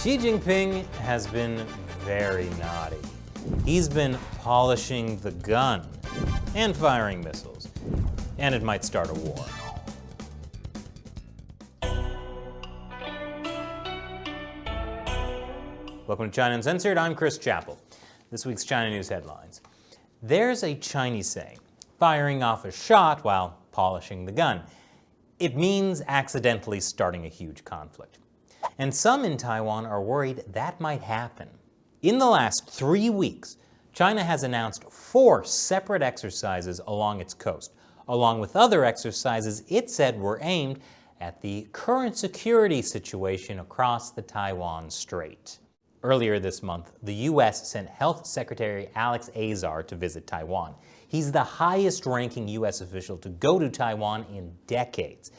Xi Jinping has been very naughty. He's been polishing the gun and firing missiles, and it might start a war. Welcome to China Uncensored. I'm Chris Chappell. This week's China News headlines. There's a Chinese saying, firing off a shot while polishing the gun. It means accidentally starting a huge conflict. And some in Taiwan are worried that might happen. In the last 3 weeks, China has announced 4 separate exercises along its coast, along with other exercises it said were aimed at the current security situation across the Taiwan Strait. Earlier this month, the U.S. sent Health Secretary Alex Azar to visit Taiwan. He's the highest-ranking U.S. official to go to Taiwan in decades.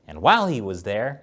And while he was there,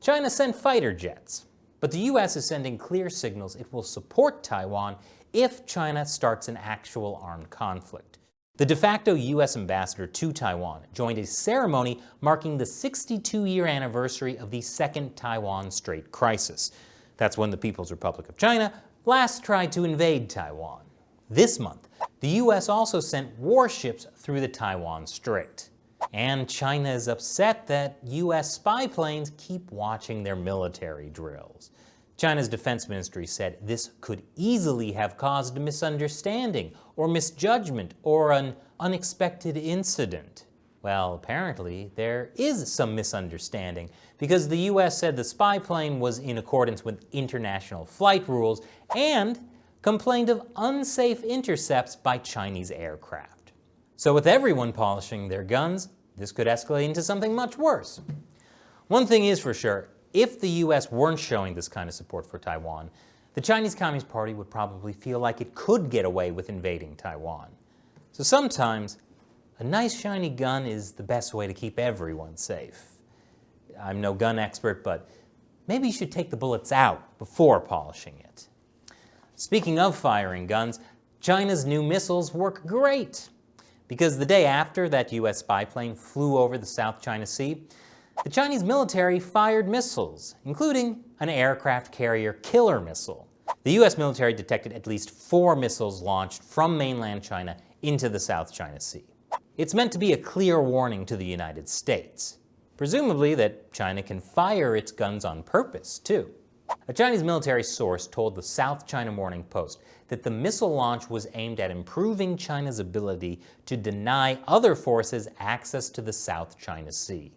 China sent fighter jets. But the U.S. is sending clear signals it will support Taiwan if China starts an actual armed conflict. The de facto U.S. ambassador to Taiwan joined a ceremony marking the 62-year anniversary of the Second Taiwan Strait crisis. That's when the People's Republic of China last tried to invade Taiwan. This month, the U.S. also sent warships through the Taiwan Strait. And China is upset that U.S. spy planes keep watching their military drills. China's defense ministry said this could easily have caused a misunderstanding or misjudgment or an unexpected incident. Well, apparently there is some misunderstanding because the U.S. said the spy plane was in accordance with international flight rules and complained of unsafe intercepts by Chinese aircraft. So with everyone polishing their guns, this could escalate into something much worse. One thing is for sure, if the U.S. weren't showing this kind of support for Taiwan, the Chinese Communist Party would probably feel like it could get away with invading Taiwan. So sometimes, a nice shiny gun is the best way to keep everyone safe. I'm no gun expert, but maybe you should take the bullets out before polishing it. Speaking of firing guns, China's new missiles work great. Because the day after that U.S. spy plane flew over the South China Sea, the Chinese military fired missiles, including an aircraft carrier killer missile. The U.S. military detected at least 4 missiles launched from mainland China into the South China Sea. It's meant to be a clear warning to the United States, presumably that China can fire its guns on purpose, too. A Chinese military source told the South China Morning Post that the missile launch was aimed at improving China's ability to deny other forces access to the South China Sea.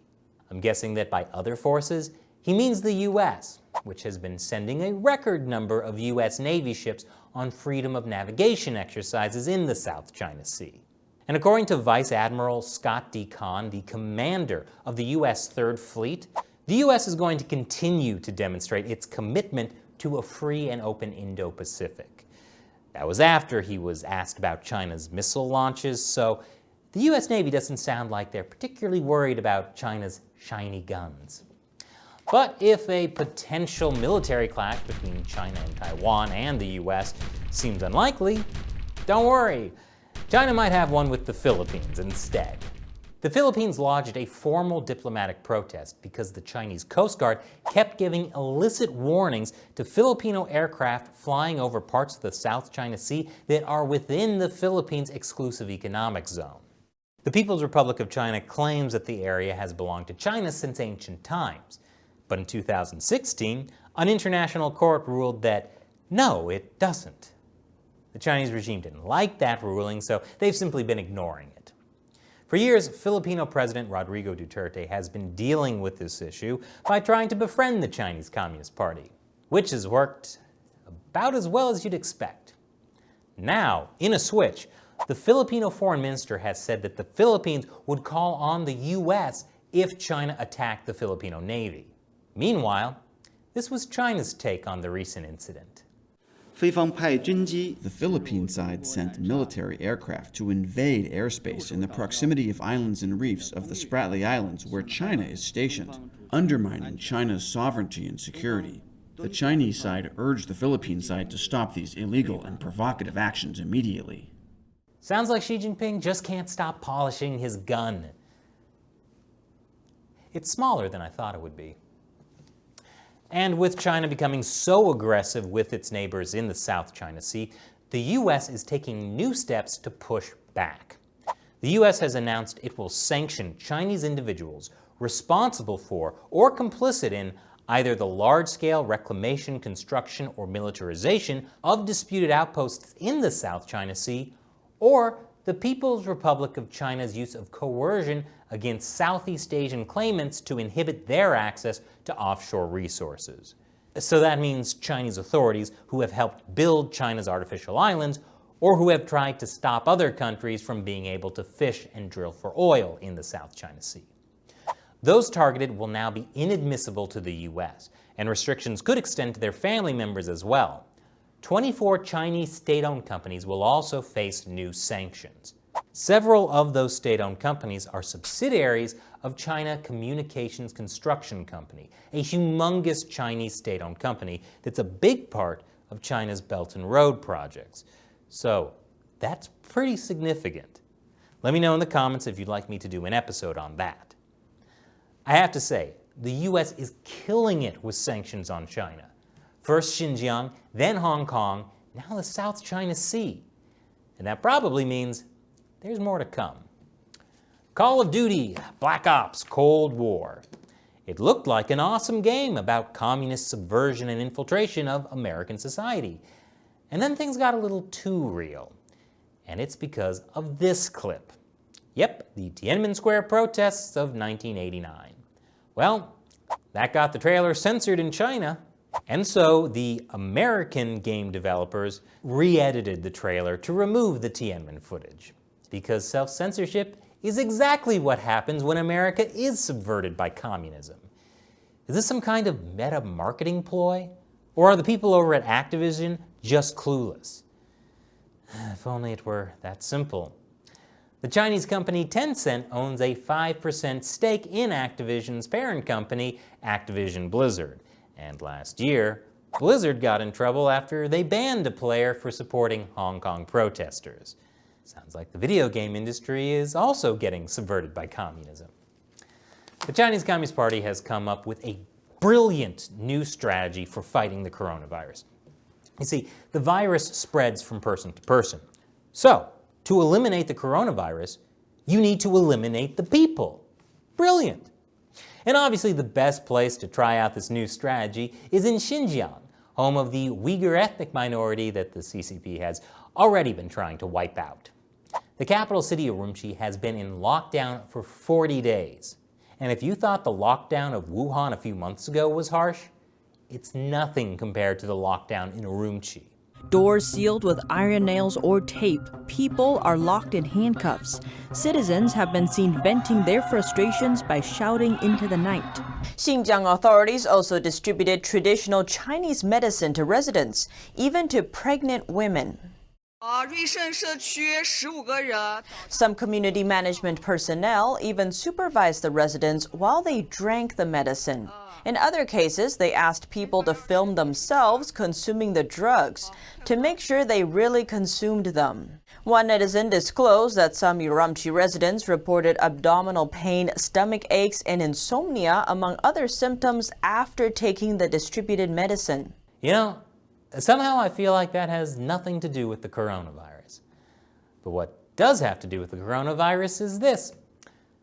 I'm guessing that by other forces, he means the U.S., which has been sending a record number of U.S. Navy ships on freedom of navigation exercises in the South China Sea. And according to Vice Admiral Scott D. Kahn, the commander of the U.S. Third Fleet, the U.S. is going to continue to demonstrate its commitment to a free and open Indo-Pacific. That was after he was asked about China's missile launches, so the U.S. Navy doesn't sound like they're particularly worried about China's shiny guns. But if a potential military clash between China and Taiwan and the U.S. seems unlikely, don't worry. China might have one with the Philippines instead. The Philippines lodged a formal diplomatic protest because the Chinese Coast Guard kept giving illicit warnings to Filipino aircraft flying over parts of the South China Sea that are within the Philippines' exclusive economic zone. The People's Republic of China claims that the area has belonged to China since ancient times. But in 2016, an international court ruled that no, it doesn't. The Chinese regime didn't like that ruling, so they've simply been ignoring it. For years, Filipino President Rodrigo Duterte has been dealing with this issue by trying to befriend the Chinese Communist Party, which has worked about as well as you'd expect. Now, in a switch, the Filipino foreign minister has said that the Philippines would call on the U.S. if China attacked the Filipino Navy. Meanwhile, this was China's take on the recent incident. The Philippine side sent military aircraft to invade airspace in the proximity of islands and reefs of the Spratly Islands where China is stationed, undermining China's sovereignty and security. The Chinese side urged the Philippine side to stop these illegal and provocative actions immediately. Sounds like Xi Jinping just can't stop polishing his gun. It's smaller than I thought it would be. And with China becoming so aggressive with its neighbors in the South China Sea, the U.S. is taking new steps to push back. The U.S. has announced it will sanction Chinese individuals responsible for or complicit in either the large-scale reclamation, construction, or militarization of disputed outposts in the South China Sea, or the People's Republic of China's use of coercion against Southeast Asian claimants to inhibit their access to offshore resources. So that means Chinese authorities who have helped build China's artificial islands, or who have tried to stop other countries from being able to fish and drill for oil in the South China Sea. Those targeted will now be inadmissible to the U.S., and restrictions could extend to their family members as well. 24 Chinese state-owned companies will also face new sanctions. Several of those state-owned companies are subsidiaries of China Communications Construction Company, a humongous Chinese state-owned company that's a big part of China's Belt and Road projects. So that's pretty significant. Let me know in the comments if you'd like me to do an episode on that. I have to say, the U.S. is killing it with sanctions on China. First Xinjiang, then Hong Kong, now the South China Sea. And that probably means there's more to come. Call of Duty, Black Ops, Cold War. It looked like an awesome game about communist subversion and infiltration of American society. And then things got a little too real. And it's because of this clip. Yep, the Tiananmen Square protests of 1989. Well, that got the trailer censored in China. And so the American game developers re-edited the trailer to remove the Tiananmen footage. Because self-censorship is exactly what happens when America is subverted by communism. Is this some kind of meta marketing ploy? Or are the people over at Activision just clueless? If only it were that simple. The Chinese company Tencent owns a 5% stake in Activision's parent company, Activision Blizzard. And last year, Blizzard got in trouble after they banned a player for supporting Hong Kong protesters. Sounds like the video game industry is also getting subverted by communism. The Chinese Communist Party has come up with a brilliant new strategy for fighting the coronavirus. You see, the virus spreads from person to person. So, to eliminate the coronavirus, you need to eliminate the people. Brilliant. And obviously the best place to try out this new strategy is in Xinjiang, home of the Uyghur ethnic minority that the CCP has already been trying to wipe out. The capital city of Urumqi has been in lockdown for 40 days. And if you thought the lockdown of Wuhan a few months ago was harsh, it's nothing compared to the lockdown in Urumqi. Doors sealed with iron nails or tape. People are locked in handcuffs. Citizens have been seen venting their frustrations by shouting into the night. Xinjiang authorities also distributed traditional Chinese medicine to residents, even to pregnant women. Some community management personnel even supervised the residents while they drank the medicine. In other cases, they asked people to film themselves consuming the drugs to make sure they really consumed them. One netizen disclosed that some Urumqi residents reported abdominal pain, stomach aches, and insomnia, among other symptoms, after taking the distributed medicine. You know, somehow I feel like that has nothing to do with the coronavirus. But what does have to do with the coronavirus is this.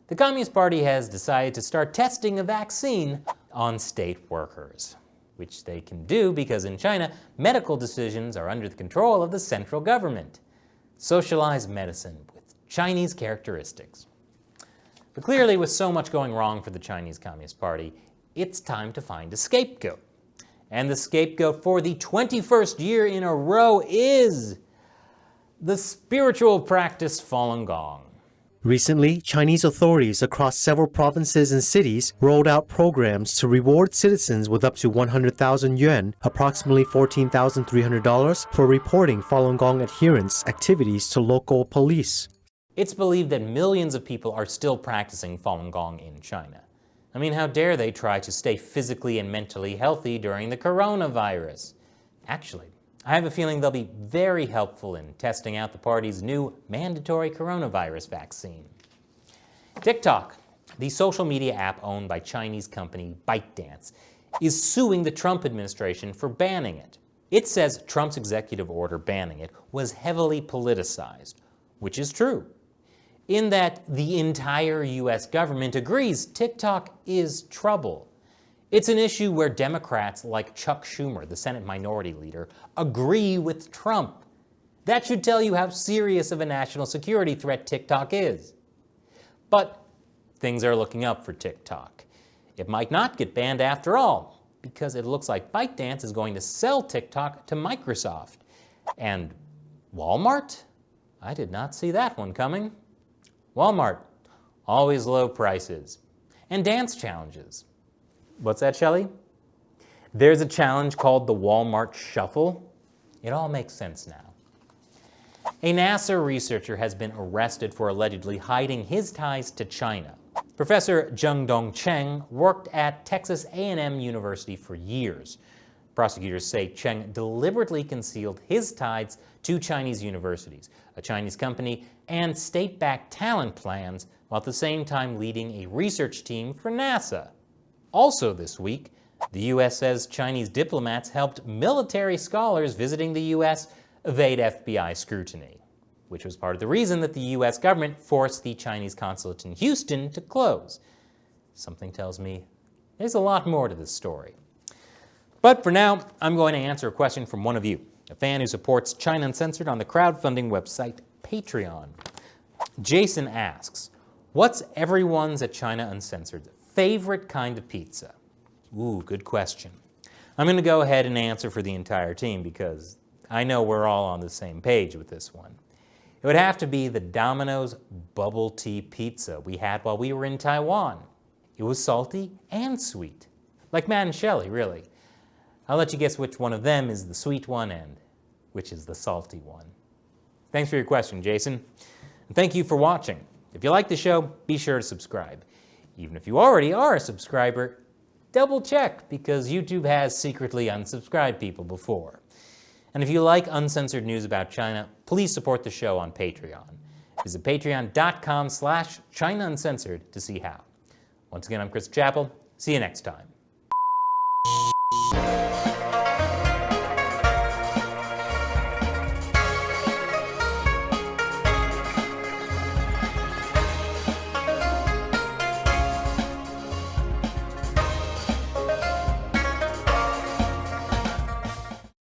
The Communist Party has decided to start testing a vaccine on state workers, which they can do because in China, medical decisions are under the control of the central government. Socialized medicine with Chinese characteristics. But clearly, with so much going wrong for the Chinese Communist Party, it's time to find a scapegoat. And the scapegoat for the 21st year in a row is the spiritual practice Falun Gong. Recently, Chinese authorities across several provinces and cities rolled out programs to reward citizens with up to 100,000 yuan, approximately $14,300, for reporting Falun Gong adherents' activities to local police. It's believed that millions of people are still practicing Falun Gong in China. I mean, how dare they try to stay physically and mentally healthy during the coronavirus? Actually, I have a feeling they'll be very helpful in testing out the party's new mandatory coronavirus vaccine. TikTok, the social media app owned by Chinese company ByteDance, is suing the Trump administration for banning it. It says Trump's executive order banning it was heavily politicized, which is true, in that the entire US government agrees TikTok is trouble. It's an issue where Democrats like Chuck Schumer, the Senate Minority Leader, agree with Trump. That should tell you how serious of a national security threat TikTok is. But things are looking up for TikTok. It might not get banned after all, because it looks like ByteDance is going to sell TikTok to Microsoft. And Walmart? I did not see that one coming. Walmart, always low prices. And dance challenges. What's that, Shelley? There's a challenge called the Walmart Shuffle. It all makes sense now. A NASA researcher has been arrested for allegedly hiding his ties to China. Professor Zhengdong Cheng worked at Texas A&M University for years. Prosecutors say Cheng deliberately concealed his ties to Chinese universities, a Chinese company, and state-backed talent plans, while at the same time leading a research team for NASA. Also this week, the U.S. says Chinese diplomats helped military scholars visiting the U.S. evade FBI scrutiny, which was part of the reason that the U.S. government forced the Chinese consulate in Houston to close. Something tells me there's a lot more to this story. But for now, I'm going to answer a question from one of you, a fan who supports China Uncensored on the crowdfunding website Patreon. Jason asks, what's everyone's at China Uncensored's favorite kind of pizza? Ooh, good question. I'm going to go ahead and answer for the entire team because I know we're all on the same page with this one. It would have to be the Domino's bubble tea pizza we had while we were in Taiwan. It was salty and sweet. Like Matt and Shelley, really. I'll let you guess which one of them is the sweet one and which is the salty one. Thanks for your question, Jason. And thank you for watching. If you like the show, be sure to subscribe. Even if you already are a subscriber, double check because YouTube has secretly unsubscribed people before. And if you like uncensored news about China, please support the show on Patreon. Visit patreon.com/ChinaUncensored to see how. Once again, I'm Chris Chappell. See you next time.